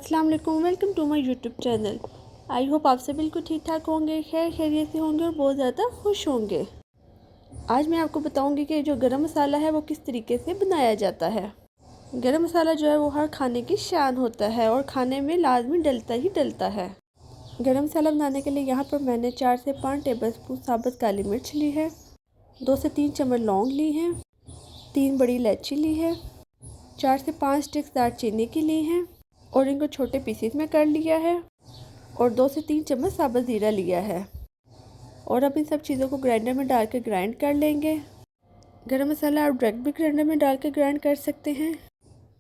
अस्सलाम वालेकुम, welcome to my YouTube channel. I hope आप सब बिल्कुल ठीक ठाक होंगे, खैर खैरियत से होंगे और बहुत ज़्यादा खुश होंगे। आज मैं आपको बताऊंगी कि जो गरम मसाला है वो किस तरीके से बनाया जाता है। गरम मसाला जो है वो हर खाने की शान होता है और खाने में लाजमी डलता ही डलता है। गरम मसाला बनाने के लिए यहाँ पर मैंने 4 से 5 टेबलस्पून साबुत काली मिर्च ली है, 2 से 3 चम्मच लौंग ली हैं, 3 बड़ी इलायची ली है, 4 से 5 स्टिक्स दालचीनी की ली हैं और इनको छोटे पीसेस में कर लिया है और 2 से 3 चम्मच साबुत ज़ीरा लिया है। और अब इन सब चीज़ों को ग्राइंडर में डाल के ग्राइंड कर लेंगे। गरम मसाला आप डायरेक्ट भी ग्राइंडर में डाल के ग्राइंड कर सकते हैं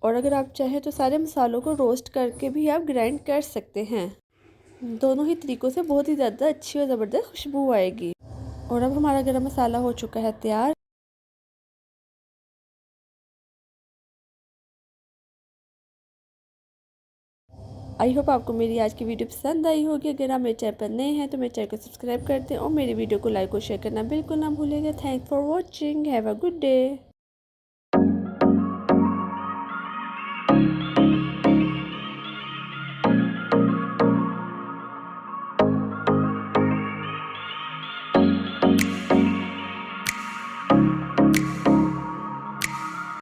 और अगर आप चाहें तो सारे मसालों को रोस्ट करके भी आप ग्राइंड कर सकते हैं। दोनों ही तरीक़ों से बहुत ही ज़्यादा अच्छी और ज़बरदस्त खुशबू आएगी। और अब हमारा गरम मसाला हो चुका है तैयार। आई होप आपको मेरी आज की वीडियो पसंद आई होगी। अगर आप मेरे चैनल पर नए हैं तो मेरे चैनल को सब्सक्राइब कर दें और मेरी वीडियो को लाइक और शेयर करना बिल्कुल ना भूलिएगा। Thanks for watching, have a good day.